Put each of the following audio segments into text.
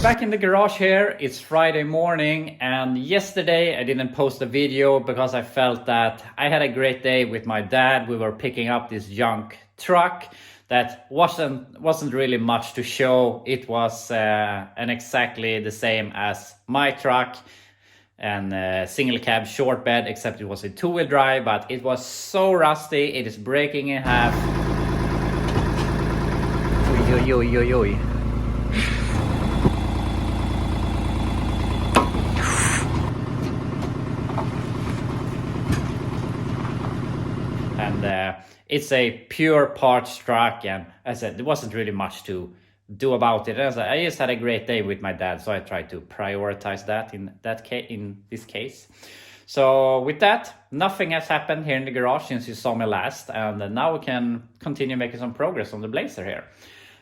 Back in the garage here. It's Friday morning, and yesterday I didn't post a video because I felt that I had a great day with my dad. We were picking up this junk truck that wasn't really much to show. It was and exactly the same as my truck, and single cab short bed, except it was a two-wheel drive, but it was so rusty. It is breaking in half. Oi, oi, oi, oi, oi. And it's a pure parts truck, and as I said, there wasn't really much to do about it. I just had a great day with my dad, so I tried to prioritize that in this case. So with that, nothing has happened here in the garage since you saw me last, and now we can continue making some progress on the Blazer here.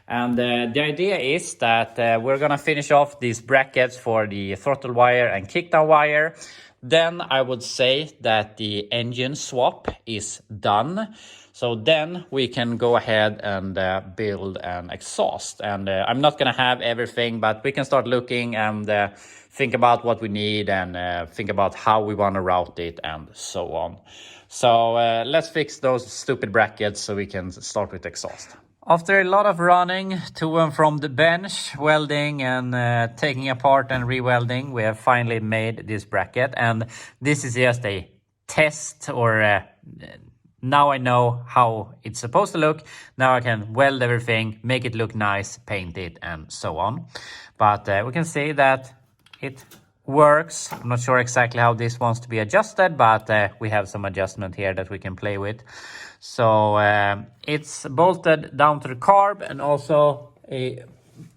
And the idea is that we're gonna finish off these brackets for the throttle wire and kickdown wire. Then I would say that the engine swap is done. So then we can go ahead and build an exhaust. And I'm not gonna have everything, but we can start looking and think about what we need and think about how we wanna route it and so on. So let's fix those stupid brackets so we can start with exhaust. After a lot of running to and from the bench, welding and taking apart and re-welding, we have finally made this bracket. And this is just a test, or now I know how it's supposed to look. Now I can weld everything, make it look nice, paint it and so on. But we can see that it works. I'm not sure exactly how this wants to be adjusted, but we have some adjustment here that we can play with. So it's bolted down to the carb and also a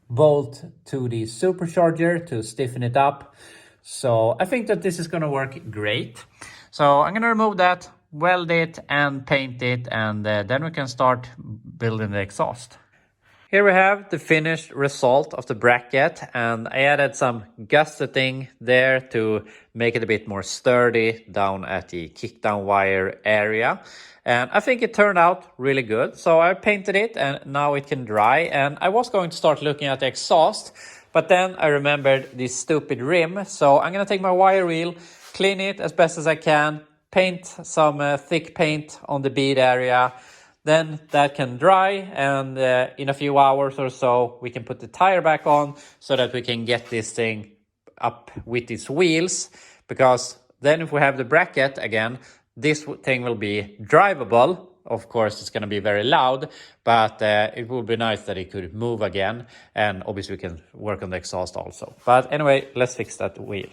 bolt to the supercharger to stiffen it up. So I think that this is going to work great. So I'm going to remove that, weld it and paint it, and then we can start building the exhaust. Here we have the finished result of the bracket, and I added some gusseting there to make it a bit more sturdy down at the kickdown wire area. And I think it turned out really good. So I painted it and now it can dry. And I was going to start looking at the exhaust, but then I remembered this stupid rim. So I'm going to take my wire wheel, clean it as best as I can, paint some thick paint on the bead area. Then that can dry, and in a few hours or so we can put the tire back on so that we can get this thing up with its wheels. Because then if we have the bracket again, this thing will be drivable. Of course, it's going to be very loud, but it would be nice that it could move again. And obviously we can work on the exhaust also. But anyway, let's fix that wheel.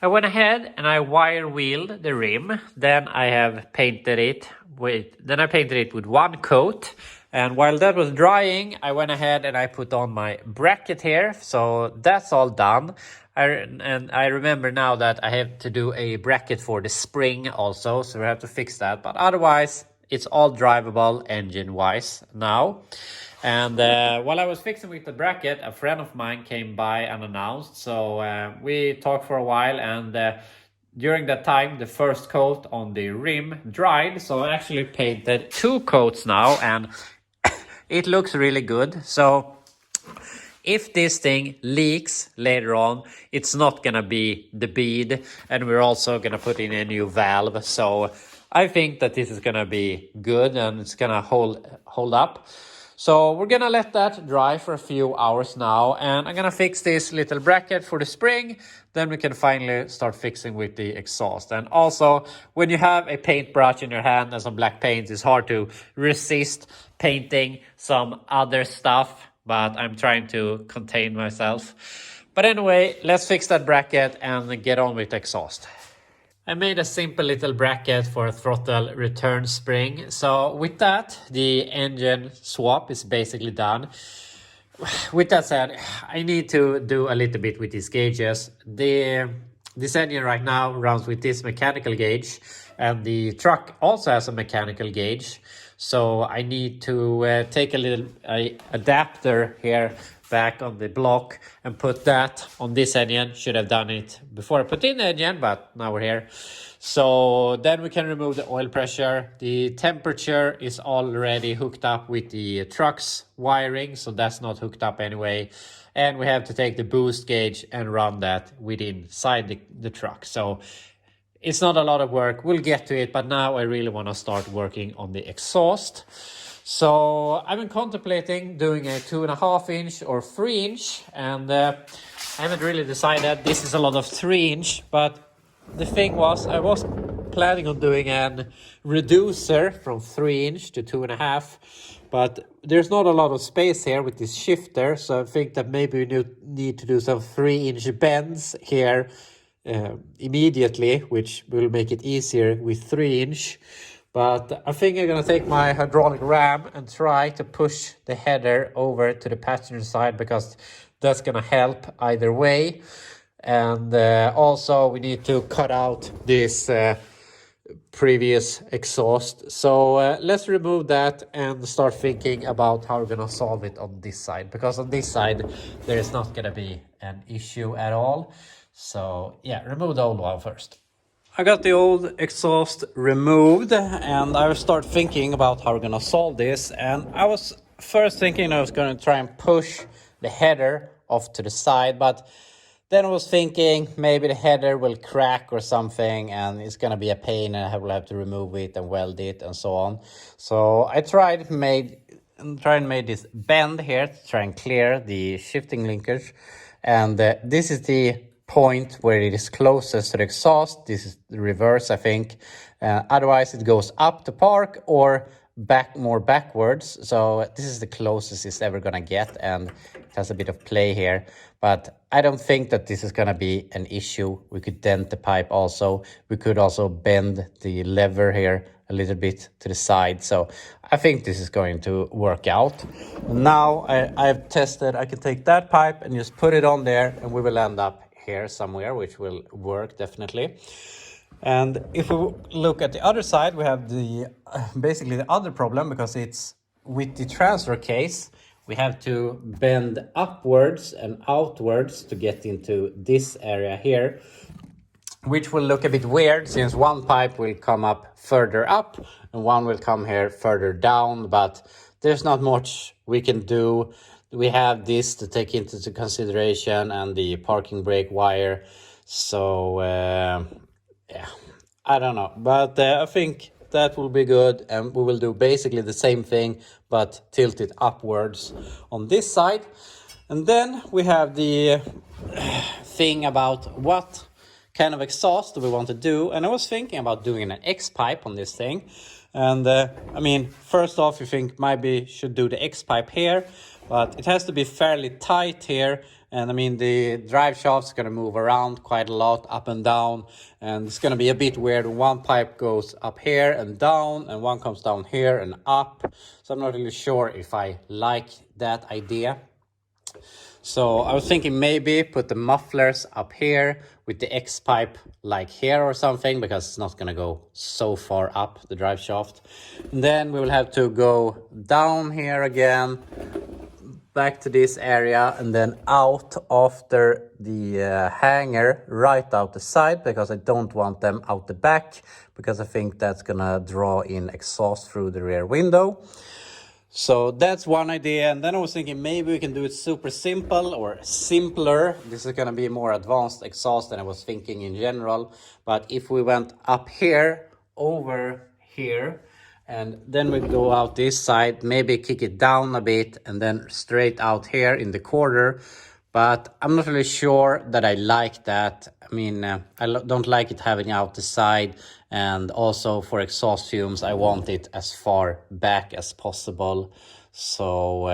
I went ahead and I wire wheeled the rim. Then I have painted it with one coat. And while that was drying, I went ahead and I put on my bracket here. So that's all done. I remember now that I have to do a bracket for the spring also. So we have to fix that. But otherwise, it's all drivable engine-wise now. And while I was fixing with the bracket, a friend of mine came by unannounced. So we talked for a while, and during that time, the first coat on the rim dried. So I actually painted two coats now, and it looks really good. So if this thing leaks later on, it's not going to be the bead. And we're also going to put in a new valve. So I think that this is going to be good and it's going to hold up. So we're going to let that dry for a few hours now. And I'm going to fix this little bracket for the spring. Then we can finally start fixing with the exhaust. And also, when you have a paintbrush in your hand and some black paint, it's hard to resist painting some other stuff. But I'm trying to contain myself. But anyway, let's fix that bracket and get on with the exhaust. I made a simple little bracket for a throttle return spring. So with that, the engine swap is basically done. With that said, I need to do a little bit with these gauges. This engine right now runs with this mechanical gauge, and the truck also has a mechanical gauge. So I need to take a little adapter here back on the block and put that on this engine. Should have done it before I put in the engine, but now we're here. So then we can remove the oil pressure. The temperature is already hooked up with the truck's wiring, so that's not hooked up anyway. And we have to take the boost gauge and run that inside the truck. So it's not a lot of work. We'll get to it, but now I really want to start working on the exhaust. So I've been contemplating doing a 2.5 inch or 3 inch, and I haven't really decided. This is a lot of 3 inch, but the thing was, I was planning on doing an reducer from 3 inch to 2.5, but there's not a lot of space here with this shifter, so I think that maybe we need to do some 3 inch bends here immediately, which will make it easier with 3 inch. But I think I'm gonna take my hydraulic ram and try to push the header over to the passenger side, because that's gonna help either way. And also we need to cut out this previous exhaust. So let's remove that and start thinking about how we're gonna solve it on this side, because on this side there is not gonna be an issue at all. So yeah, remove the old one first. I got the old exhaust removed and I will start thinking about how we're gonna solve this. And I was first thinking I was gonna try and push the header off to the side, but then I was thinking maybe the header will crack or something and it's gonna be a pain and I will have to remove it and weld it and so on. So I tried and made this bend here to try and clear the shifting linkage. And this is the point where it is closest to the exhaust. This is the reverse, I think. Otherwise it goes up to park or more backwards. So this is the closest it's ever gonna get, and it has a bit of play here. But I don't think that this is gonna be an issue. We could dent the pipe also. We could also bend the lever here a little bit to the side. So I think this is going to work out. Now I've tested, I can take that pipe and just put it on there and we will end up here somewhere, which will work definitely. And if we look at the other side, we have the basically the other problem, because it's with the transfer case, we have to bend upwards and outwards to get into this area here, which will look a bit weird since one pipe will come up further up and one will come here further down, but there's not much we can do. We have this to take into consideration and the parking brake wire. So yeah, I don't know, but I think that will be good, and we will do basically the same thing but tilt it upwards on this side. And then we have the thing about what kind of exhaust do we want to do, and I was thinking about doing an X pipe on this thing. And I mean, first off, you think maybe should do the X pipe here, but it has to be fairly tight here. And I mean, the drive shaft's going to move around quite a lot, up and down, and it's going to be a bit weird. One pipe goes up here and down, and one comes down here and up. So I'm not really sure if I like that idea. So I was thinking maybe put the mufflers up here with the X pipe like here or something, because it's not going to go so far up the drive shaft. And then we will have to go down here again, back to this area, and then out after the hanger right out the side, because I don't want them out the back, because I think that's gonna draw in exhaust through the rear window. So that's one idea. And then I was thinking maybe we can do it super simple or simpler. This is going to be more advanced exhaust than I was thinking in general. But if we went up here, over here, and then we go out this side, maybe kick it down a bit and then straight out here in the corner. But I'm not really sure that I like that. I mean, I don't like it having out the side. And also for exhaust fumes, I want it as far back as possible. So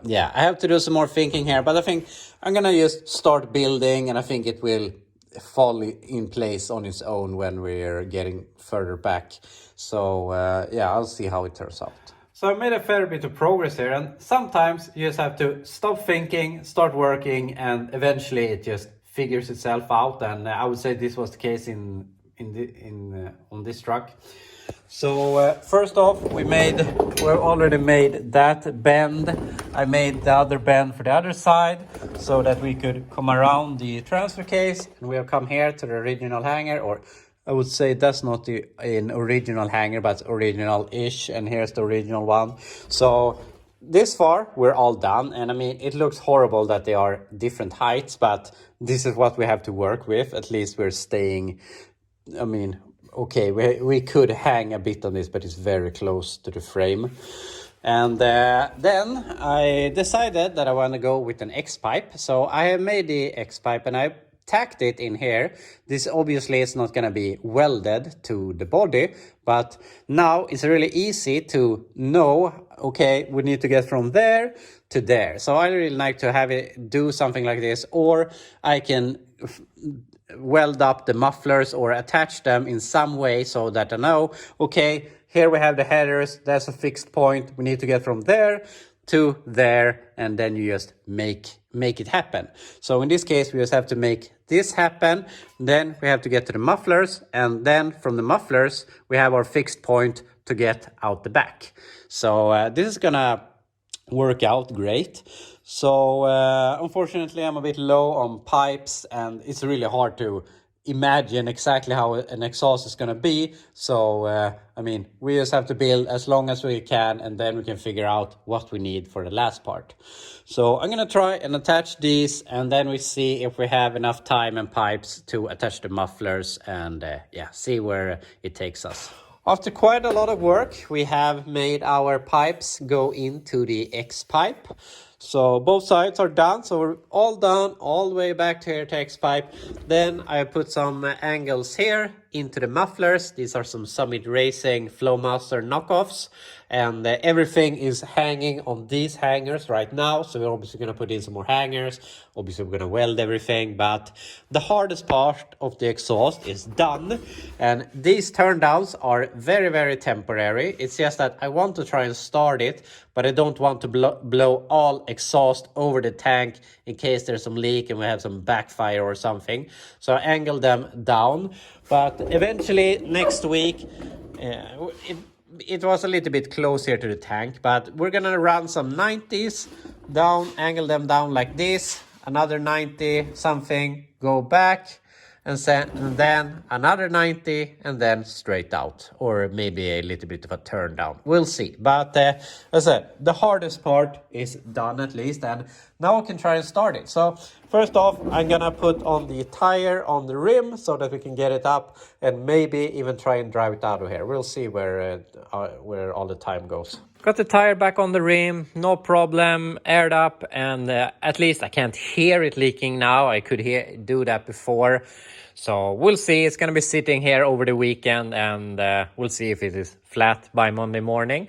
yeah, I have to do some more thinking here. But I think I'm going to just start building, and I think it will fall in place on its own when we're getting further back. So yeah, I'll see how it turns out. So I made a fair bit of progress here, and sometimes you just have to stop thinking, start working, and eventually it just figures itself out. And I would say this was the case on this truck. So first off, we've already made that bend. I made the other bend for the other side so that we could come around the transfer case, and we have come here to the original hanger, or I would say that's not an original hanger, but original-ish, and here's the original one. So this far, we're all done, and I mean, it looks horrible that they are different heights, but this is what we have to work with. At least we're staying, I mean, okay, we could hang a bit on this, but it's very close to the frame. And then I decided that I want to go with an X-pipe. So I have made the X-pipe and I tacked it in here. This obviously is not going to be welded to the body, but now it's really easy to know, okay, we need to get from there to there. So I really like to have it do something like this, or I can weld up the mufflers or attach them in some way so that I know, okay, here we have the headers, that's a fixed point, we need to get from there to there, and then you just make it happen. So in this case, we just have to make this happen, then we have to get to the mufflers, and then from the mufflers, we have our fixed point to get out the back. So this is gonna work out great. So unfortunately, I'm a bit low on pipes, and it's really hard to imagine exactly how an exhaust is going to be. So I mean, we just have to build as long as we can, and then we can figure out what we need for the last part. So I'm going to try and attach these, and then we see if we have enough time and pipes to attach the mufflers, and yeah, see where it takes us. After quite a lot of work, we have made our pipes go into the X-pipe. So both sides are done, so we're all done all the way back to here to X-pipe. Then I put some angles here into the mufflers. These are some Summit Racing Flowmaster knockoffs, and everything is hanging on these hangers right now. So we're obviously going to put in some more hangers. Obviously, we're going to weld everything, but the hardest part of the exhaust is done. And these turn downs are very, very temporary. It's just that I want to try and start it, but I don't want to blow all exhaust over the tank in case there's some leak and we have some backfire or something. So I angle them down, but eventually next week, it was a little bit close here to the tank, but we're gonna run some 90s down, angle them down like this, another 90 something, go back, and then another 90, and then straight out, or maybe a little bit of a turn down. We'll see. But as I said, the hardest part is done at least, and now I can try and start it. So first off, I'm gonna put on the tire on the rim so that we can get it up, and maybe even try and drive it out of here. We'll see where all the time goes. Got the tire back on the rim, no problem, aired up, and at least I can't hear it leaking now. I could do that before. So we'll see. It's going to be sitting here over the weekend, and we'll see if it is flat by Monday morning.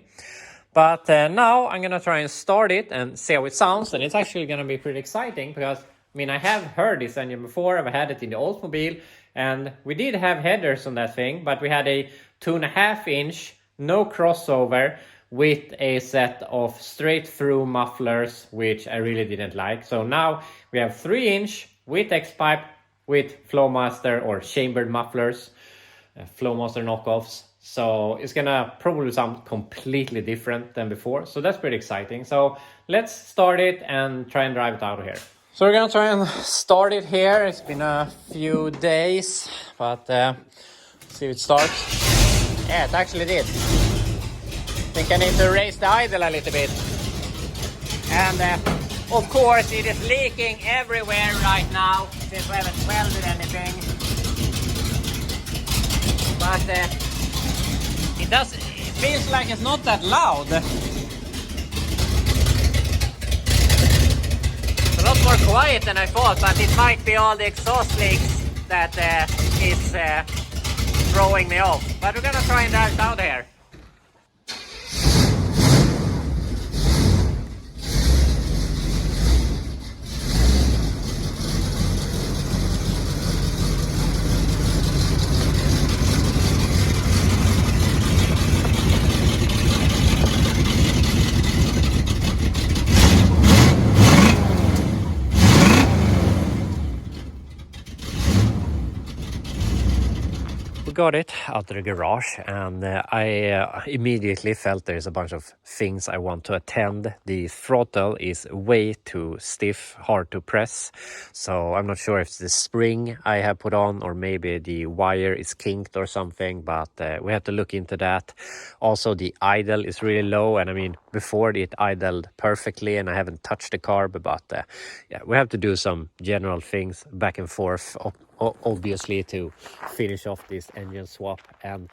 But now I'm going to try and start it and see how it sounds. And it's actually going to be pretty exciting because, I mean, I have heard this engine before. I've had it in the Oldsmobile, and we did have headers on that thing, but we had a 2.5 inch, no crossover, with a set of straight through mufflers, which I really didn't like. So now we have 3 inch with X-pipe, with Flowmaster or chambered mufflers, Flowmaster knockoffs. So it's gonna probably sound completely different than before. So that's pretty exciting. So let's start it and try and drive it out of here. So we're gonna try and start it here. It's been a few days, but see if it starts. Yeah, it actually did. I think I need to raise the idle a little bit. And of course it is leaking everywhere right now since we haven't welded anything. But it feels like it's not that loud. It's a lot more quiet than I thought, but it might be all the exhaust leaks that is throwing me off. But we're gonna try and drive it out here. I've got it out of the garage, and I immediately felt there's a bunch of things I want to attend. The throttle is way too stiff, hard to press, so I'm not sure if it's the spring I have put on or maybe the wire is kinked or something, but we have to look into that. Also, the idle is really low, and I mean, before it idled perfectly and I haven't touched the carb, but yeah, we have to do some general things back and forth, obviously, to finish off this engine swap. And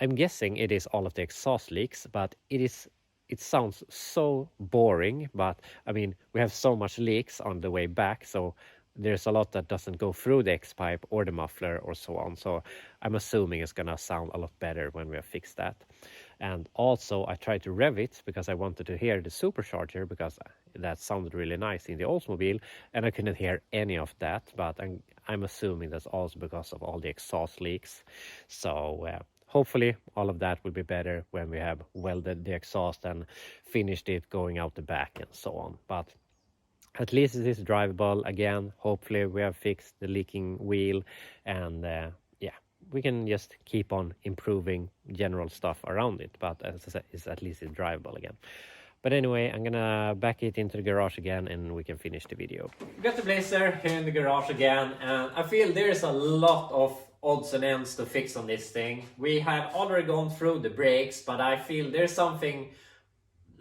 I'm guessing it is all of the exhaust leaks, but it sounds so boring, but I mean, we have so much leaks on the way back, so there's a lot that doesn't go through the X-pipe or the muffler or so on. So I'm assuming it's gonna sound a lot better when we have fixed that. And also I tried to rev it because I wanted to hear the supercharger, because that sounded really nice in the Oldsmobile, and I couldn't hear any of that. But I'm assuming that's also because of all the exhaust leaks. So hopefully all of that will be better when we have welded the exhaust and finished it going out the back and so on. But at least it is drivable again. Hopefully we have fixed the leaking wheel, and yeah, we can just keep on improving general stuff around it. But as I said, at least it's drivable again. But anyway, I'm gonna back it into the garage again and we can finish the video. We got the Blazer here in the garage again, and I feel there's a lot of odds and ends to fix on this thing. We have already gone through the brakes, but I feel there's something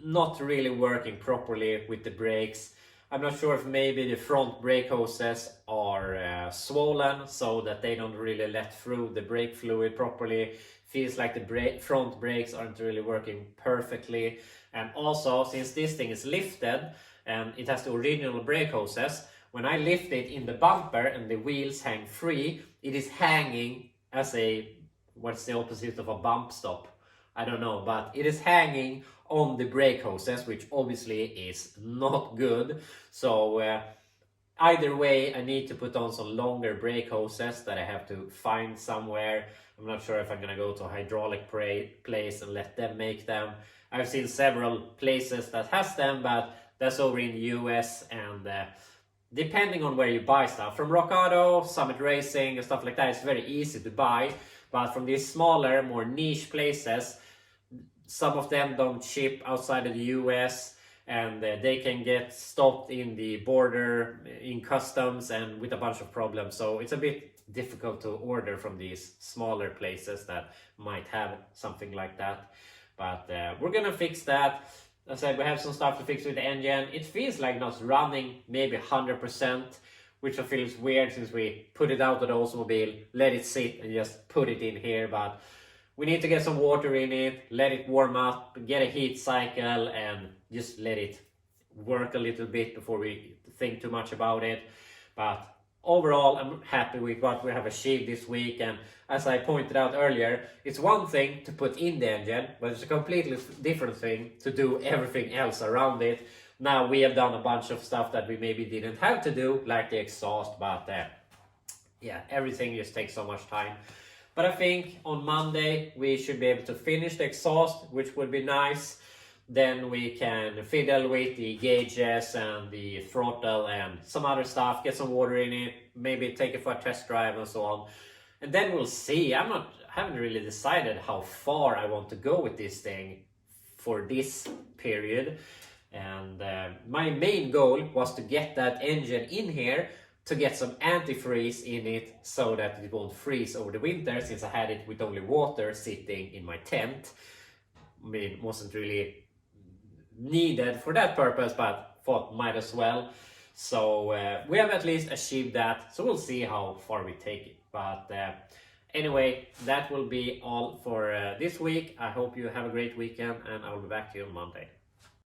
not really working properly with the brakes. I'm not sure if maybe the front brake hoses are swollen so that they don't really let through the brake fluid properly. Feels like the front brakes aren't really working perfectly. And also, since this thing is lifted and it has the original brake hoses, when I lift it in the bumper and the wheels hang free, it is hanging as a, what's the opposite of a bump stop? I don't know, but it is hanging on the brake hoses, which obviously is not good. So either way, I need to put on some longer brake hoses that I have to find somewhere. I'm not sure if I'm gonna go to a hydraulic place and let them make them. I've seen several places that has them, but that's over in the US, and depending on where you buy stuff. From Rock Auto, Summit Racing and stuff like that, it's very easy to buy. But from these smaller, more niche places, some of them don't ship outside of the US, and they can get stopped in the border, in customs, and with a bunch of problems. So it's a bit difficult to order from these smaller places that might have something like that. But we're gonna fix that. As I said, we have some stuff to fix with the engine. It feels like not running maybe 100%, which feels weird since we put it out of the Oldsmobile, let it sit and just put it in here. But we need to get some water in it, let it warm up, get a heat cycle, and just let it work a little bit before we think too much about it. But overall, I'm happy with what we have achieved this week. And as I pointed out earlier, it's one thing to put in the engine, but it's a completely different thing to do everything else around it. Now we have done a bunch of stuff that we maybe didn't have to do, like the exhaust, but yeah, everything just takes so much time. But I think on Monday we should be able to finish the exhaust, which would be nice. Then we can fiddle with the gauges and the throttle and some other stuff, get some water in it, maybe take it for a test drive and so on. And then we'll see. I haven't really decided how far I want to go with this thing for this period. And my main goal was to get that engine in here, to get some antifreeze in it so that it won't freeze over the winter, since I had it with only water sitting in my tent. I mean, it wasn't really needed for that purpose, but thought might as well. So we have at least achieved that, so we'll see how far we take it. But anyway, that will be all for this week. I hope you have a great weekend, and I will be back to you on Monday.